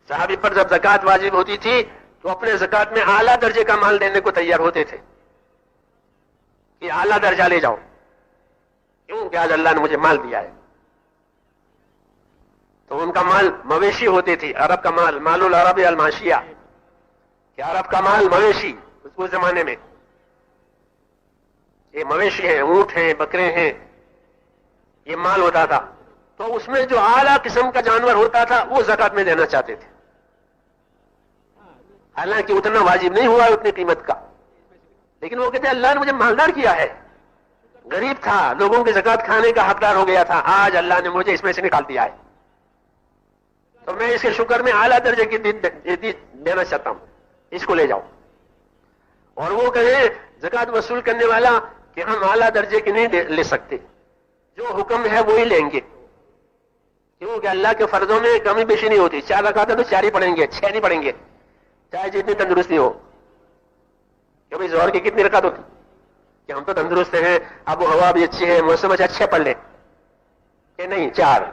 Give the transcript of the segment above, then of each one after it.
صحابی پر جب زکات واجب ہوتی تھی تو اپنے زکات میں اعلیٰ درجے کا مال دینے کو تیار ہوتے تھے کہ اعلیٰ درجہ لے جاؤ، کیوں کہ آج اللہ نے مجھے مال دیا ہے. تو ان کا مال مویشی ہوتی تھی. عرب کا مال، مال العرب الماشیہ، کہ عرب کا مال مویشی. اس زمانے میں یہ مویشی ہیں، اونٹ ہیں، بکرے ہیں، یہ مال ہوتا تھا. تو اس میں جو اعلیٰ قسم کا جانور ہوتا تھا وہ زکات میں دینا چاہتے تھے، حالانکہ اتنا واجب نہیں ہوا اتنی قیمت کا. لیکن وہ کہتے ہیں اللہ نے مجھے مالدار کیا ہے، غریب تھا، لوگوں کی زکات کھانے کا حقدار ہو گیا تھا، آج اللہ نے مجھے اس میں سے نکال دیا ہے، تو میں اس کے شکر میں اعلیٰ درجے کی دینا چاہتا ہوں، اس کو لے جاؤ. اور وہ کہیں زکات وصول کرنے والا کہ ہم اعلیٰ درجے کی نہیں لے سکتے، جو حکم ہے وہی لیں گے، کیونکہ اللہ کے فرضوں میں کمی بیشی نہیں ہوتی. 4 رکعت ہے تو 4 ہی پڑھیں گے، 6 نہیں پڑھیں گے، چاہے جتنی تندرستی ہو. کہ بھائی ظہر کی کتنی رکعت ہوتی کہ ہم تو تندرست ہیں، اب و ہوا بھی اچھی ہے، موسم اچھا، 6 پڑھ لیں، کہ نہیں 4.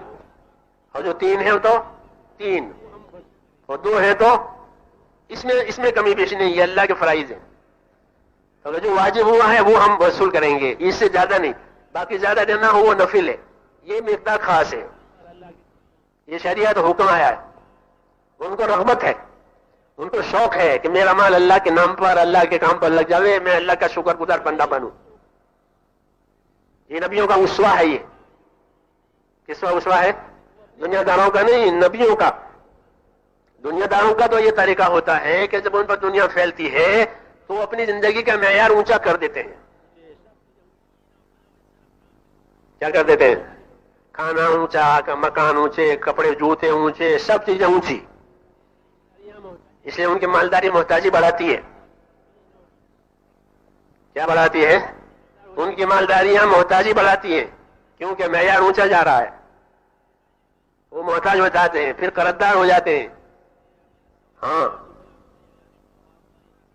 اور جو 3 ہیں تو 3 اور 2 ہیں تو اس میں کمی بیشی نہیں، یہ اللہ کے فرائض ہیں. تو جو واجب ہوا ہے وہ ہم وصول کریں گے، اس سے زیادہ نہیں. باقی زیادہ دینا ہو وہ نفل ہے، یہ مقدار خاص ہے، یہ شریعت حکم آیا ہے. ان کو رغبت ہے، ان کو شوق ہے کہ میرا مال اللہ کے نام پر، اللہ کے کام پر لگ جاوے، میں اللہ کا شکر گزار بندہ بنوں. یہ نبیوں کا اسوہ ہے. یہ کس کا اسوہ ہے؟ دنیا داروں کا نہیں، نبیوں کا. دنیا داروں کا تو یہ طریقہ ہوتا ہے کہ جب ان پر دنیا پھیلتی ہے تو وہ اپنی زندگی کا معیار اونچا کر دیتے ہیں. کیا کر دیتے ہیں؟ کھانا اونچا، مکان اونچے، کپڑے جوتے اونچے، سب چیزیں اونچی. اس لیے ان کی مالداری محتاجی بڑھاتی ہے. کیا بڑھاتی ہے؟ ان کی مالداریاں محتاجی بڑھاتی ہے، کیونکہ معیار اونچا جا رہا ہے. وہ محتاج ہو جاتے ہیں، پھر قرضدار ہو جاتے ہیں. ہاں،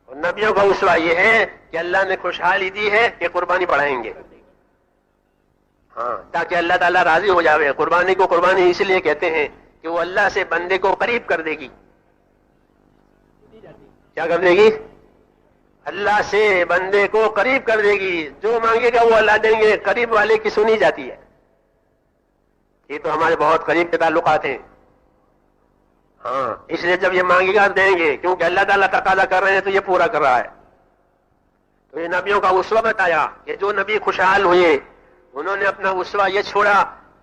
اور نبیوں کا اسوہ یہ ہے کہ اللہ نے خوشحالی دی ہے کہ قربانی بڑھائیں گے. ہاں، تاکہ اللہ تعالیٰ راضی ہو جاوے. قربانی کو قربانی اس لیے کہتے ہیں کہ وہ اللہ سے بندے کو قریب کر دے گی. کیا کر دے گی؟ اللہ سے بندے کو قریب کر دے گی. جو مانگے گا وہ اللہ دیں گے. قریب والے کی سنی جاتی ہے. یہ تو ہمارے بہت قریب کے تعلقات ہیں. ہاں، اس لیے جب یہ مانگے گا دیں گے، کیونکہ اللہ تعالیٰ تقاضا کر رہے ہیں تو یہ پورا کر رہا ہے. تو یہ نبیوں کا اسوہ بتایا کہ جو نبی خوشحال ہوئے انہوں نے اپنا اسوہ یہ چھوڑا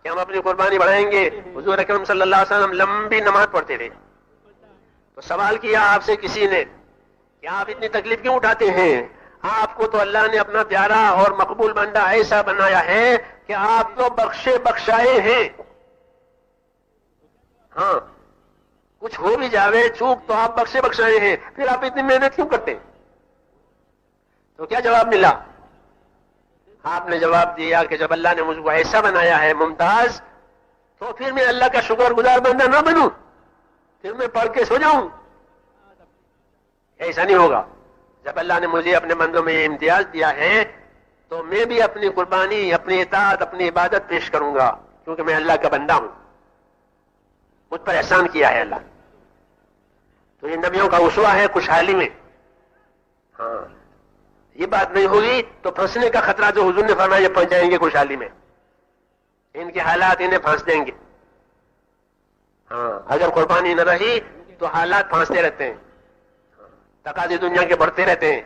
کہ ہم اپنی قربانی بڑھائیں گے. حضور اکرم صلی اللہ علیہ وسلم لمبی نماز پڑھتے تھے. تو سوال کیا آپ سے کسی نے کہ آپ اتنی تکلیف کیوں اٹھاتے ہیں؟ آپ کو تو اللہ نے اپنا پیارا اور مقبول بندہ ایسا بنایا ہے کہ آپ تو بخشے بخشائے ہیں. ہاں، کچھ ہو بھی جاوے چوک تو آپ بخشے بخشائے ہیں، پھر آپ اتنی محنت کیوں کرتے؟ تو کیا جواب ملا؟ آپ نے جواب دیا کہ جب اللہ نے مجھ کو ایسا بنایا ہے ممتاز، تو پھر میں اللہ کا شکر گزار بندہ نہ بنوں، پھر میں پڑھ کے سو جاؤں؟ ایسا نہیں ہوگا. جب اللہ نے مجھے اپنے بندوں میں یہ امتیاز دیا ہے تو میں بھی اپنی قربانی، اپنی اطاعت، اپنی عبادت پیش کروں گا، کیونکہ میں اللہ کا بندہ ہوں، مجھ پر احسان کیا ہے اللہ. تو یہ نبیوں کا اسوہ ہے خوشحالی میں. ہاں، یہ بات نہیں ہوگی تو پھنسنے کا خطرہ جو حضور نے فرمایا یہ پھنس جائیں گے خوشحالی میں، ان کے حالات انہیں پھانس دیں گے. ہاں، اگر قربانی نہ رہی تو حالات پھانستے رہتے ہیں، تقاضے دنیا کے بڑھتے رہتے ہیں.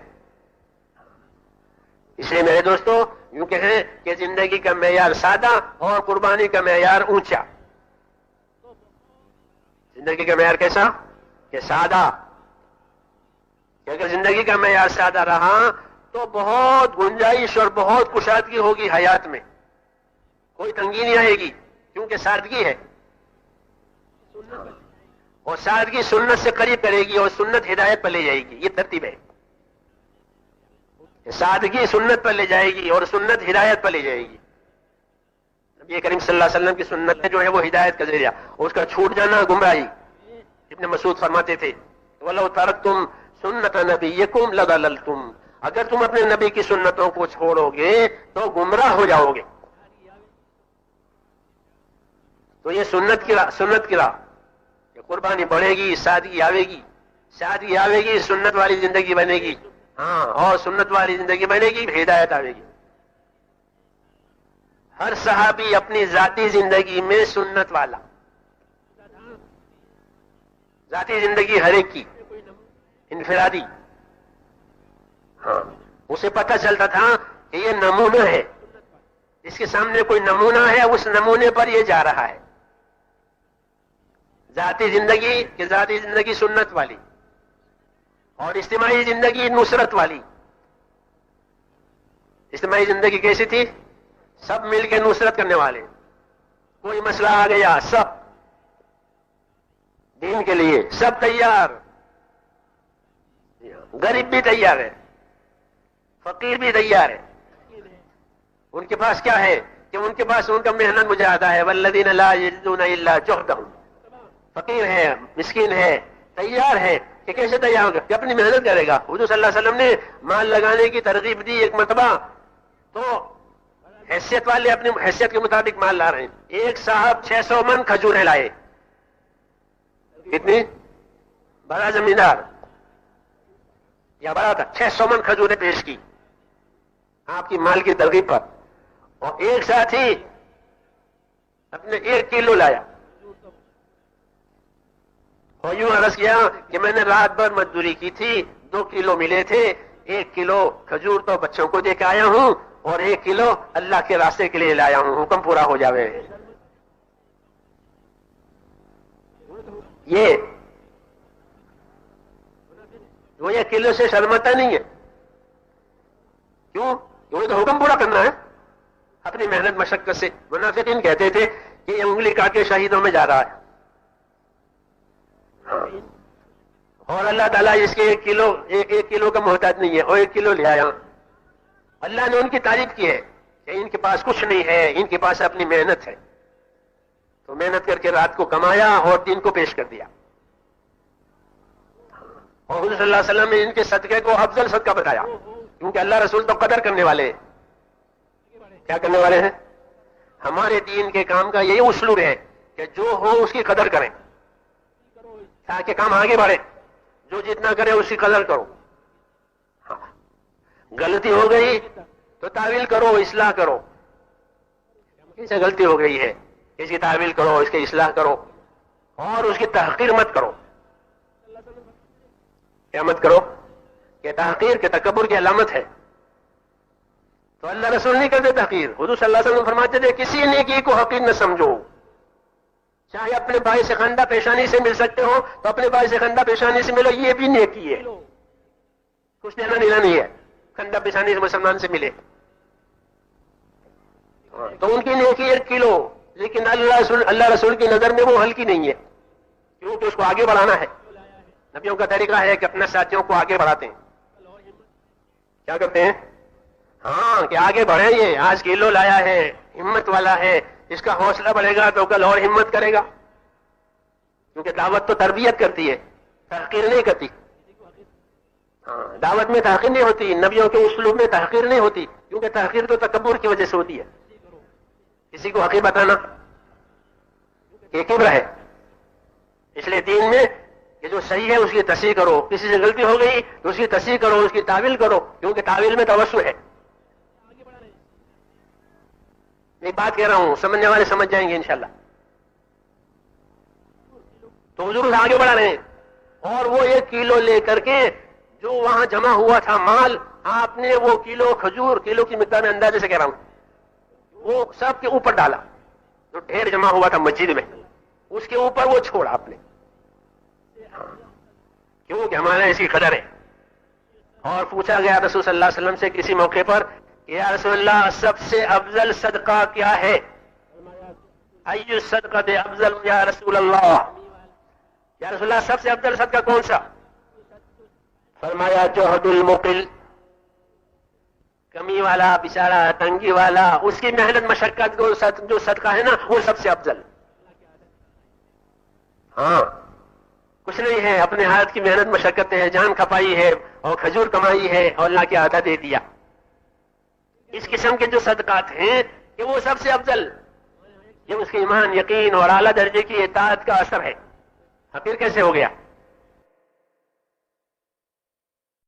اس لیے میرے دوستو یوں کہیں کہ زندگی کا معیار سادہ اور قربانی کا معیار اونچا. زندگی کا معیار کیسا؟ کہ سادہ. کہ اگر زندگی کا معیار سادہ رہا تو بہت گنجائش اور بہت کشادگی ہوگی حیات میں، کوئی تنگی نہیں آئے گی، کیونکہ سادگی ہے. اور سادگی سنت سے قریب کرے گی اور سنت ہدایت پر لے جائے گی. یہ ترتیب ہے. سادگی سنت پر لے جائے گی اور سنت ہدایت پر لے جائے گی. نبی کریم صلی اللہ علیہ وسلم کی سنت جو ہے وہ ہدایت کا ذریعہ، اس کا چھوٹ جانا گمراہی. ابن مسعود فرماتے تھے وَلَوْ تَرَكْتُمْ سُنَّةَ نَبِيِّكُمْ لَضَلَلْتُمْ، اگر تم اپنے نبی کی سنتوں کو چھوڑو گے تو گمراہ ہو جاؤ گے. تو یہ سنت کی راہ قربانی بڑھے گی، سادگی آئے گی، سادگی آئے گی، سنت والی زندگی بنے گی. ہاں، اور سنت والی زندگی بنے گی، ہدایت آئے گی. ہر صحابی اپنی ذاتی زندگی میں سنت والا، ذاتی زندگی ہر ایک کی انفرادی. ہاں، اسے پتہ چلتا تھا کہ یہ نمونہ ہے، اس کے سامنے کوئی نمونہ ہے، اس نمونے پر یہ جا رہا ہے. ذاتی زندگی کہ ذاتی زندگی سنت والی، اور اجتماعی زندگی نصرت والی. اجتماعی زندگی کیسی تھی؟ سب مل کے نصرت کرنے والے. کوئی مسئلہ آ گیا، سب دین کے لیے سب تیار. غریب بھی تیار ہے، فقیر بھی تیار ہے. ان کے پاس کیا ہے کہ ان کے پاس ان کا محنت مجاہدہ ہے. والذین لا یجدون الا جہدہم. فقیر ہے، مسکین ہے، تیار ہے کہ کیسے تیار ہوگا کہ اپنی محنت کرے گا. حضور صلی اللہ علیہ وسلم نے مال لگانے کی ترغیب دی ایک مرتبہ، تو حیثیت والے اپنی حیثیت کے مطابق مال لا رہے ہیں. ایک صاحب 600 من کھجوریں لائے. کتنی؟ بڑا زمیندار یا بڑا تھا، 600 من کھجوریں پیش کی آپ کی مال کی ترغیب پر. اور ایک ساتھی اپنے 1 کلو لایا اور یوں عرض کیا کہ میں نے رات بھر مزدوری کی تھی، 2 کلو ملے تھے، 1 کلو کھجور تو بچوں کو دے کے آیا ہوں اور 1 کلو اللہ کے راستے کے لیے لایا ہوں، حکم پورا ہو جاوے. یہ وہ 1 کلو سے شرماتا نہیں ہے. کیوں؟ کیونکہ تو حکم پورا کرنا ہے اپنی محنت مشقت سے. منافقین کہتے تھے کہ یہ انگلی کاٹ کے شہیدوں میں جا رہا ہے. اور اللہ تعالیٰ اس کے 1 کلو کا محتاج نہیں ہے، اور 1 کلو لے آیا. اللہ نے ان کی تعریف کی ہے کہ ان کے پاس کچھ نہیں ہے، ان کے پاس اپنی محنت ہے. تو محنت کر کے رات کو کمایا اور دین کو پیش کر دیا. اور حضور صلی اللہ علیہ وسلم نے ان کے صدقے کو افضل صدقہ بتایا، کیونکہ اللہ رسول تو قدر کرنے والے ہیں. کیا کرنے والے ہیں؟ ہمارے دین کے کام کا یہی اسلوب ہے کہ جو ہو اس کی قدر کریں تاکہ کام آگے بڑھے. جو جتنا کرے اس کی قدر کرو. ہاں، غلطی ہو گئی تو تعویل کرو، اصلاح کرو. اسے غلطی ہو گئی ہے، اس کی تعویل کرو، اس کی اصلاح کرو، اور اس کی تحقیر مت کرو. کیا مت کرو؟ کہ تحقیر کے تکبر کی علامت ہے. تو اللہ رسول نہیں کرتے تحقیر. حضور صلی اللہ علیہ وسلم فرماتے تھے کسی نیکی کو حقیر نہ سمجھو. چاہے اپنے بھائی سے خندہ پیشانی سے مل سکتے ہو تو اپنے بھائی سے خندہ پیشانی سے ملو، یہ بھی نیکی ہے. کچھ دینا لینا نہیں ہے، خندہ پیشانی سے مسلمان سے ملے تو ان کی نیکی 1 کلو. لیکن اللہ رسول کی نظر میں وہ ہلکی نہیں ہے، کیونکہ اس کو آگے بڑھانا ہے. نبیوں کا طریقہ ہے کہ اپنے ساتھیوں کو آگے بڑھاتے ہیں. کیا کرتے ہیں؟ ہاں، کہ آگے بڑھیں. یہ آج کلو لایا ہے، ہمت والا ہے، اس کا حوصلہ بڑھے گا تو کل اور ہمت کرے گا. کیونکہ دعوت تو تربیت کرتی ہے، تحقیر نہیں کرتی. ہاں، دعوت میں تحقیر نہیں ہوتی، نبیوں کے اسلوب میں تحقیر نہیں ہوتی، کیونکہ تحقیر تو تکبر کی وجہ سے ہوتی ہے. کسی کو حقیر بتانا یہ کبر ہے. اس لیے دین میں کہ جو صحیح ہے اس کی تصحیح کرو، کسی سے غلطی ہو گئی تو اس کی تصحیح کرو، اس کی تعویل کرو، کیونکہ تعویل میں توسع ہے. ایک بات کہہ رہا ہوں، سمجھنے والے سمجھ جائیں گے انشاءاللہ. تو حضور آگے بڑھا رہے ہیں اور وہ 1 کلو لے کر کے جو وہاں جمع ہوا تھا مال، آپ نے وہ کلو کھجور، کلو کی مقدار میں اندازے سے کہہ رہا ہوں، وہ سب کے اوپر ڈالا. جو ڈھیر جمع ہوا تھا مسجد میں اس کے اوپر وہ چھوڑا آپ نے. کیوں کہ ہمارے اس کی قدر ہے. اور پوچھا گیا رسول صلی اللہ علیہ وسلم سے کسی موقع پر کہ یا رسول اللہ سب سے افضل صدقہ کیا ہے؟ ای الصدقۃ افضل یا رسول اللہ، یا رسول اللہ سب سے افضل صدقہ کون سا؟ فرمایا جہد المقل، کمی والا، بیچارہ تنگی والا، اس کی محنت مشقت کو جو صدقہ ہے نا وہ سب سے افضل. ہاں، کچھ نہیں ہے، اپنے ہاتھ کی محنت مشقت ہے، جان کھپائی ہے اور کھجور کمائی ہے اور اللہ کے عطا دے دیا. اس قسم کے جو صدقات ہیں کہ وہ سب سے افضل، یہ اس کے ایمان، یقین اور اعلیٰ درجے کی اطاعت کا اثر ہے. فقیر کیسے ہو گیا؟